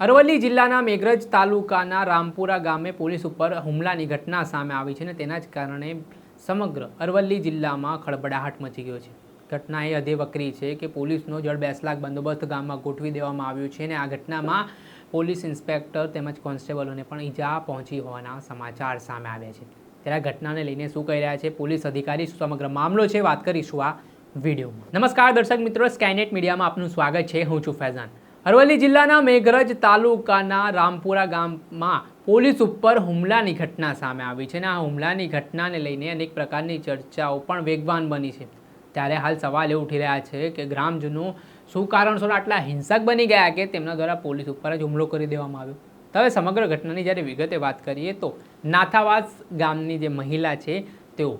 અરવલ્લી જિલ્લાના મેઘરજ તાલુકાના રામપુરા ગામે પોલીસ ઉપર હુમલાની ઘટના સામે આવી છે અને તેના જ કારણે સમગ્ર અરવલ્લી જિલ્લામાં ખળબળાહટ મચી ગયો છે. ઘટના એ અધેવકરી છે કે પોલીસનો જડબેસલાક બંદોબસ્ત ગામમાં ગોઠવી દેવામાં આવ્યો છે અને આ ઘટનામાં પોલીસ ઇન્સ્પેક્ટર તેમજ કોન્સ્ટેબલોને પણ ઈજા પહોંચી હોવાના સમાચાર સામે આવ્યા છે. ત્યારે આ ઘટનાને લઈને શું કહી રહ્યા છે પોલીસ અધિકારી, સમગ્ર મામલો છે, વાત કરીશું આ વિડીયોમાં. નમસ્કાર દર્શક મિત્રો, સ્કાયનેટ મીડિયામાં આપનું સ્વાગત છે. હું છું ફૈઝાન. અરવલ્લી જિલ્લાના મેઘરજ તાલુકાના રામપુરા ગામમાં પોલીસ ઉપર હુમલાની ઘટના સામે આવી છે અને આ હુમલાની ઘટનાને લઈને અનેક પ્રકારની ચર્ચાઓ પણ વેગવાન બની છે. ત્યારે હાલ સવાલ એ ઉઠી રહ્યા છે કે ગ્રામજનો શું કારણસર આટલા હિંસક બની ગયા કે તેમના દ્વારા પોલીસ ઉપર જ હુમલો કરી દેવામાં આવ્યો. તો હવે સમગ્ર ઘટનાની જ્યારે વિગતે વાત કરીએ તો નાથાવાસ ગામની જે મહિલા છે તેઓ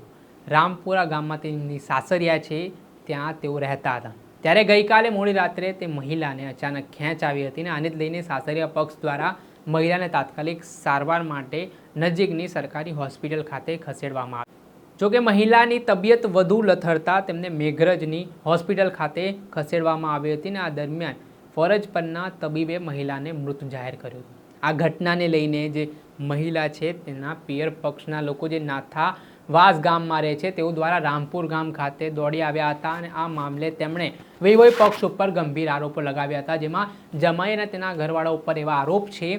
રામપુરા ગામમાં તેમની સાસરિયા છે ત્યાં તેઓ રહેતા હતા. ત્યારે ગઈકાલે મોડી રાત્રે તે મહિલાને અચાનક ખેંચ આવી હતી અને આને જ લઈને સાસરિયા પક્ષ દ્વારા મહિલાને તાત્કાલિક સારવાર માટે નજીકની સરકારી હોસ્પિટલ ખાતે ખસેડવામાં આવી. જોકે મહિલાની તબિયત વધુ લથડતા તેમને મેઘરજની હોસ્પિટલ ખાતે ખસેડવામાં આવી હતી અને આ દરમિયાન ફરજ પરના તબીબે મહિલાને મૃત જાહેર કર્યો હતો. આ ઘટનાને લઈને જે મહિલા છે તેના પિયર પક્ષના લોકો જે નાથાવાસ ગામમાં રહે છે તેઓ દ્વારા રામપુર ગામ ખાતે દોડી આવ્યા હતા અને આ મામલે તેમણે વહીવટી પક્ષ ઉપર ગંભીર આરોપો લગાવ્યા હતા, જેમાં જમાઈ અને તેના ઘરવાળા ઉપર એવા આરોપ છે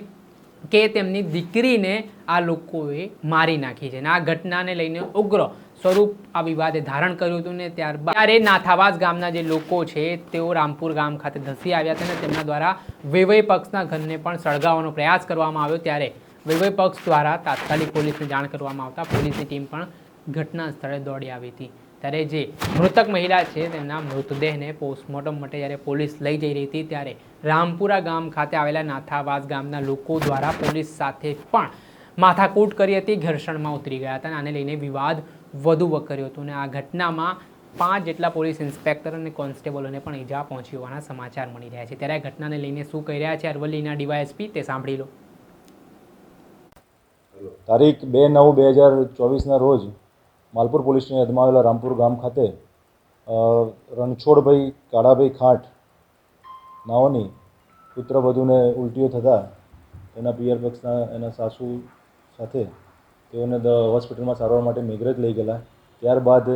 કે તેમની દીકરીને આ લોકોએ મારી નાખી છે અને આ ઘટનાને લઈને ઉગ્ર સ્વરૂપ આ વિવાદે ધારણ કર્યું હતું ને ત્યારબાદ ત્યારે નાથાવાસ ગામના જે લોકો છે તેઓ રામપુર ગામ ખાતે ધસી આવ્યા હતા અને તેમના દ્વારા વહીવટી પક્ષના ઘરને પણ સળગાવવાનો પ્રયાસ કરવામાં આવ્યો. ત્યારે વહીવટી પક્ષ દ્વારા તાત્કાલિક પોલીસને જાણ કરવામાં આવતા પોલીસની ટીમ પણ ઘટના સ્થળે દોડી આવી હતી. ત્યારે જે મૃતક મહિલા છે તેમના મૃતદેહને પોસ્ટમોર્ટમ માટે જ્યારે પોલીસ લઈ જઈ રહી હતી ત્યારે રામપુરા ગામ ખાતે આવેલા નાથાવાસ ગામના લોકો દ્વારા પોલીસ સાથે પણ માથાકૂટ કરી હતી, ઘર્ષણમાં ઉતરી ગયા હતા અને આને લઈને વિવાદ વધુ વકર્યો હતો અને આ ઘટનામાં 5 જેટલા પોલીસ ઇન્સ્પેક્ટર અને કોન્સ્ટેબલોને પણ ઈજા પહોંચી હોવાના સમાચાર મળી રહ્યા છે. ત્યારે આ ઘટનાને લઈને શું કહી રહ્યા છે અરવલ્લીના ડીવાયએસપી તે સાંભળી લો. તારીખ 2/9/2024ના રોજ માલપુર પોલીસ સ્ટેશનની હદમાં આવેલા રામપુર ગામ ખાતે રણછોડભાઈ કાળાભાઈ ખાંટ નાઓની પુત્રવધૂને ઉલટીઓ થતાં એના પિયર પક્ષના એના સાસુ સાથે તેઓને હોસ્પિટલમાં સારવાર માટે મેઘરજ લઈ ગયેલા. ત્યારબાદ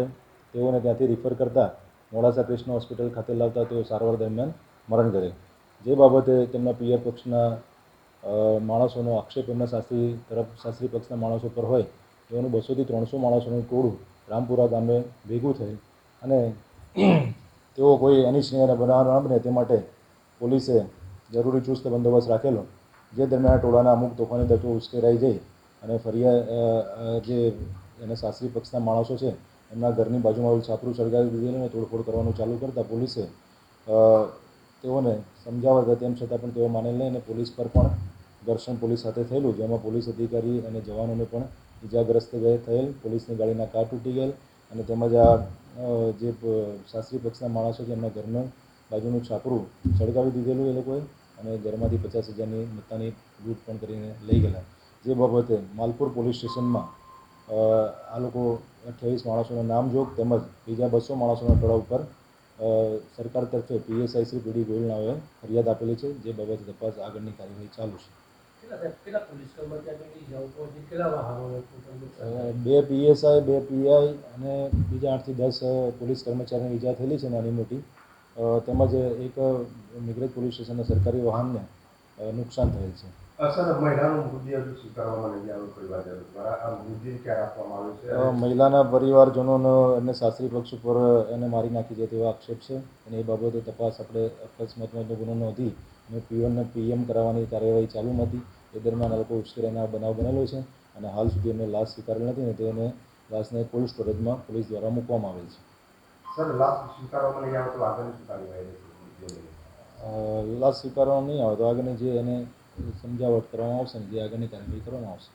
તેઓને ત્યાંથી રિફર કરતા મોડાસા કૃષ્ણ હોસ્પિટલ ખાતે લાવતા તેઓ સારવાર દરમિયાન મરણ કરે. જે બાબતે તેમના પિયર પક્ષના માણસોનો આક્ષેપ એમના સાસરી પક્ષના માણસો પર હોય તેઓનું 200 થી 300 માણસોનું ટોળું રામપુરા ગામે ભેગું થઈ અને તેઓ કોઈ અનિચ્છનીય બનાવ ન બને તે માટે પોલીસે જરૂરી ચુસ્ત બંદોબસ્ત રાખેલો. જે દરમિયાન ટોળાના અમુક તોફાની તત્વો ઉશ્કેરાઈ જઈ અને જે એના સાસરી પક્ષના માણસો છે એમના ઘરની બાજુમાં છાપરું સળગાવી દીધેલું અને તોડફોડ કરવાનું ચાલુ કરતાં પોલીસે તેઓને સમજાવવા હતા, તેમ છતાં પણ તેઓ માનેલ નહીં અને પોલીસ પર પણ ઘર્ષણ પોલીસ સાથે થયેલું, જેમાં પોલીસ અધિકારી અને જવાનોને પણ ઇજાગ્રસ્ત થયેલ. પોલીસની ગાડીના કાર તૂટી ગયેલ અને તેમજ આ જે સાસરી પક્ષના માણસો છે એમના ઘરનું બાજુનું છાપરું સળગાવી દીધેલું એ લોકોએ અને ઘરમાંથી 50,000ની મત્તાની લૂંટ પણ કરીને લઈ ગયેલા. જે બાબતે માલપુર પોલીસ સ્ટેશનમાં આ લોકો 28 માણસોના નામજોગ તેમજ બીજા 200 માણસોના ટોળા ઉપર સરકાર તરફે PSI શ્રી પીડી ગોયલ નાઓએ ફરિયાદ આપેલી છે. જે બાબતે તપાસ આગળની કાર્યવાહી ચાલુ છે. 2 PSI 2 PI અને બીજા 8 થી 10 પોલીસ કર્મચારીને ઈજા થયેલી છે નાની મોટી, તેમજ એક મેઘરજ પોલીસ સ્ટેશનના સરકારી વાહનને નુકસાન થયેલ છે. મહિલાના પરિવારજનોનો એને સાસરી પક્ષ ઉપર એને મારી નાખી છે તેવા આક્ષેપ છે અને એ બાબતે તપાસ આપણે અકસ્માતનો ગુનો નોંધી અને પીઓને PM કરાવવાની કાર્યવાહી ચાલુ નથી. એ દરમિયાન આ લોકો ઉશ્કેરાઈના બનાવ બનેલો છે અને હાલ સુધી એમને લાશ સ્વીકારેલ નથી અને તેને લાશને કોલ્ડ સ્ટોરેજમાં પોલીસ દ્વારા મૂકવામાં આવેલ છે. લાશ સ્વીકારવામાં નહીં આવે તો આગળની જે એને સમજાવટ કરવામાં આવશે ને જે આગળની કાર્યવાહી કરવામાં આવશે.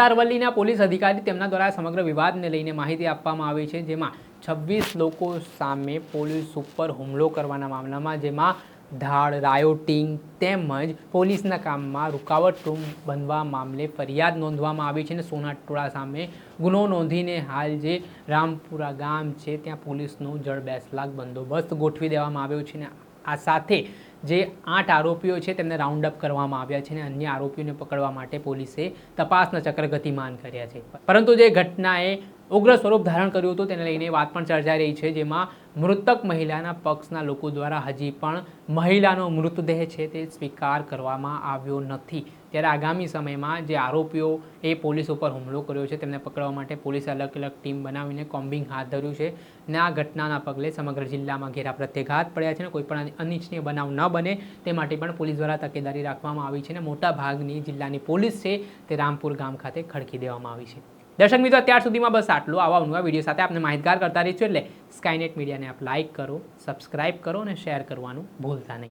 અરવલ્લીના પોલીસ અધિકારી તેમના દ્વારા સમગ્ર વિવાદને લઈને માહિતી આપવામાં આવી છે, જેમાં 26 લોકો સામે પોલીસ ઉપર હુમલો કરવાના મામલામાં જેમાં ધાડ, રાયોટિંગ તેમજ પોલીસના કામમાં રૂકાવટરૂપ બનવા મામલે ફરિયાદ નોંધવામાં આવી છે અને સોનાટોળા સામે ગુનો નોંધીને હાલ જે રામપુરા ગામ છે ત્યાં પોલીસનો જડબેસલાક બંદોબસ્ત ગોઠવી દેવામાં આવ્યો છે અને આ સાથે જે 8 આરોપીઓ છે તેમને રાઉન્ડ અપ કરવામાં આવ્યા છે અને અન્ય આરોપીઓને પકડવા માટે પોલીસે તપાસના ચક્ર ગતિમાન કર્યા છે. પરંતુ જે ઘટનાએ ઉગ્ર સ્વરૂપ ધારણ કર્યું હતું તેને લઈને વાત પણ ચર્ચાઈ રહી છે, જેમાં મૃતક મહિલાના પક્ષના લોકો દ્વારા હજી પણ મહિલાનો મૃતદેહ છે તે સ્વીકાર કરવામાં આવ્યો નથી. ત્યારે આગામી સમયમાં જે આરોપીઓ એ પોલીસ ઉપર હુમલો કર્યો છે તેમને પકડવા માટે પોલીસે અલગ અલગ ટીમ બનાવીને કોમ્બિંગ હાથ ધર્યું છે અને આ ઘટનાના પગલે સમગ્ર જિલ્લામાં ઘેરા પ્રત્યાઘાત પડ્યા છે અને કોઈ પણ અનિચ્છનીય બનાવ ન બને તે માટે પણ પોલીસ દ્વારા તકેદારી રાખવામાં આવી છે અને મોટા ભાગની જિલ્લાની પોલીસ છે તે રામપુર ગામ ખાતે ખડકી દેવામાં આવી છે. દર્શક મિત્રો, અત્યાર સુધીમાં બસ આટલું. આવા નવા વિડીયો સાથે આપને માહિતગાર કરતા રહીશું, એટલે સ્કાયનેટ મીડિયાને આપ લાઇક કરો, સબસ્ક્રાઇબ કરો અને શેર કરવાનું ભૂલતા નહીં.